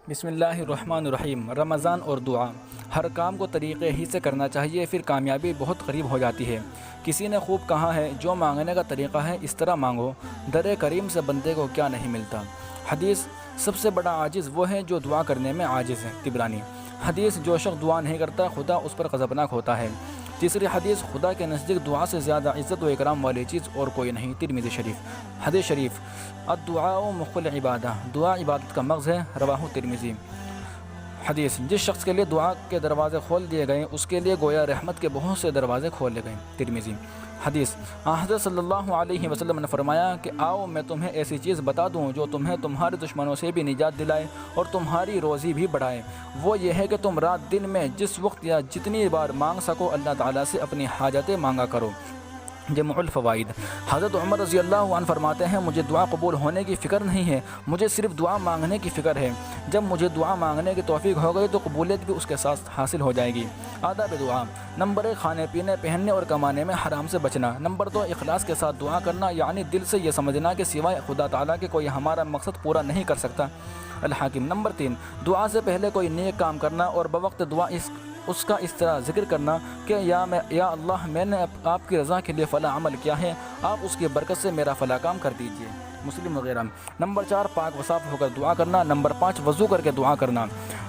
بسم اللہ الرحمن الرحیم۔ رمضان اور دعا۔ ہر کام کو طریقے ہی سے کرنا چاہیے، پھر کامیابی بہت قریب ہو جاتی ہے۔ کسی نے خوب کہا ہے، جو مانگنے کا طریقہ ہے اس طرح مانگو، در کریم سے بندے کو کیا نہیں ملتا۔ حدیث: سب سے بڑا عاجز وہ ہے جو دعا کرنے میں عاجز ہے۔ طبرانی۔ حدیث: جو شخص دعا نہیں کرتا خدا اس پر غضبناک ہوتا ہے۔ تیسری حدیث: خدا کے نزدیک دعا سے زیادہ عزت و اکرام والی چیز اور کوئی نہیں۔ ترمذی شریف۔ حدیث شریف: الدعاء مخ العبادہ، دعا عبادت کا مغز ہے۔ رواہ ترمذی۔ حدیث: جس شخص کے لیے دعا کے دروازے کھول دیے گئے اس کے لیے گویا رحمت کے بہت سے دروازے کھولے گئے۔ ترمذی۔ حدیث: حضرت صلی اللہ علیہ وسلم نے فرمایا کہ آؤ میں تمہیں ایسی چیز بتا دوں جو تمہیں تمہارے دشمنوں سے بھی نجات دلائے اور تمہاری روزی بھی بڑھائے۔ وہ یہ ہے کہ تم رات دن میں جس وقت یا جتنی بار مانگ سکو اللہ تعالیٰ سے اپنی حاجتیں مانگا کرو۔ جمع الفوائد۔ حضرت عمر رضی اللہ عنہ فرماتے ہیں، مجھے دعا قبول ہونے کی فکر نہیں ہے، مجھے صرف دعا مانگنے کی فکر ہے۔ جب مجھے دعا مانگنے کی توفیق ہو گئی تو قبولیت بھی اس کے ساتھ حاصل ہو جائے گی۔ آداب دعا۔ نمبر 1، کھانے پینے، پہننے اور کمانے میں حرام سے بچنا۔ نمبر 2، اخلاص کے ساتھ دعا کرنا، یعنی دل سے یہ سمجھنا کہ سوائے خدا تعالیٰ کے کوئی ہمارا مقصد پورا نہیں کر سکتا۔ الحاکم۔ نمبر 3، دعا سے پہلے کوئی نیک کام کرنا اور بوقت دعا اس کا اس طرح ذکر کرنا کہ یا اللہ میں نے آپ کی رضا کے لیے فلاں عمل کیا ہے، آپ اس کی برکت سے میرا فلاں کام کر دیجیے۔ مسلم وغیرہ۔ نمبر 4، پاک و صاف ہو کر دعا کرنا۔ نمبر 5، وضو کر کے دعا کرنا۔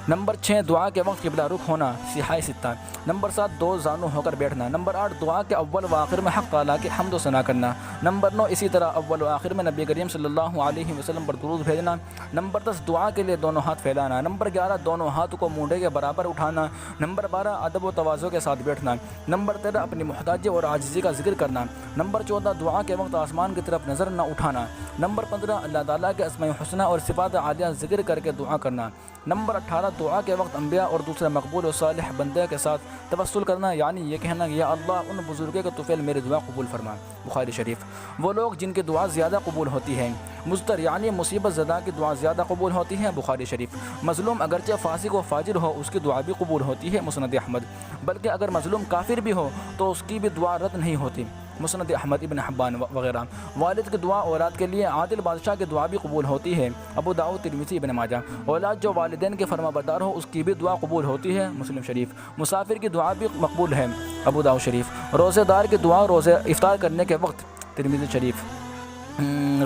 نمبر 6، دعا کے وقت قبلہ رخ ہونا، صحیح ستہ۔ نمبر 7، دو زانو ہو کر بیٹھنا۔ نمبر 8، دعا کے اول و آخر میں حق تعالیٰ کی حمد و ثنا کرنا۔ نمبر 9، اسی طرح اول و آخر میں نبی کریم صلی اللہ علیہ وسلم پر درود بھیجنا۔ نمبر 10، دعا کے لیے دونوں ہاتھ پھیلانا۔ نمبر 11، دونوں ہاتھ کو مونڈے کے برابر اٹھانا۔ نمبر 12، ادب و تواضع کے ساتھ بیٹھنا۔ نمبر 13، اپنی محتاجی اور عاجزی کا ذکر کرنا۔ نمبر 14، دعا کے وقت آسمان کی طرف نظر نہ اٹھانا۔ نمبر 15، اللہ تعالیٰ کے اسماء الحسنی اور صفات عالیہ ذکر کر کے دعا کرنا۔ نمبر 18، دعا کے وقت انبیاء اور دوسرے مقبول و صالح بندے کے ساتھ توسل کرنا، یعنی یہ کہنا کہ یا اللہ ان بزرگوں کے طفیل میری دعا قبول فرما۔ بخاری شریف۔ وہ لوگ جن کی دعا زیادہ قبول ہوتی ہے۔ مضطر یعنی مصیبت زدہ کی دعا زیادہ قبول ہوتی ہے۔ بخاری شریف۔ مظلوم اگرچہ فاسق و فاجر ہو اس کی دعا بھی قبول ہوتی ہے۔ مسند احمد۔ بلکہ اگر مظلوم کافر بھی ہو تو اس کی بھی دعا رد نہیں ہوتی۔ مسند احمد، ابن حبان وغیرہ۔ والد کی دعا اولاد کے لیے عادل بادشاہ کی دعا بھی قبول ہوتی ہے۔ ابو داؤد، ترمذی، ابن ماجہ۔ اولاد جو والدین کے فرما بردار ہو اس کی بھی دعا قبول ہوتی ہے۔ مسلم شریف۔ مسافر کی دعا بھی مقبول ہے۔ ابو داؤد شریف۔ روزے دار کی دعا روزے افطار کرنے کے وقت۔ ترمذی شریف۔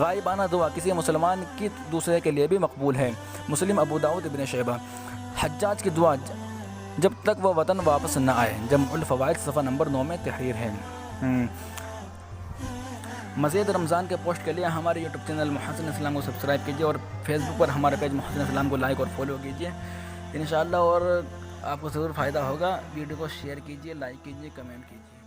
غائبانہ دعا کسی مسلمان کی دوسرے کے لیے بھی مقبول ہے۔ مسلم، ابو داؤد، ابن شیبہ۔ حجاج کی دعا جب تک وہ وطن واپس نہ آئے۔ جمع الفوائد، صفحہ نمبر 9 میں تحریر ہے۔ مزید رمضان کے پوسٹ کے لیے ہمارے یوٹیوب چینل محسن اسلام کو سبسکرائب کیجیے اور فیس بک پر ہمارے پیج محسن اسلام کو لائک اور فالو کیجیے انشاءاللہ، اور آپ کو ضرور فائدہ ہوگا۔ ویڈیو کو شیئر کیجیے، لائک کیجیے، کمنٹ کیجیے۔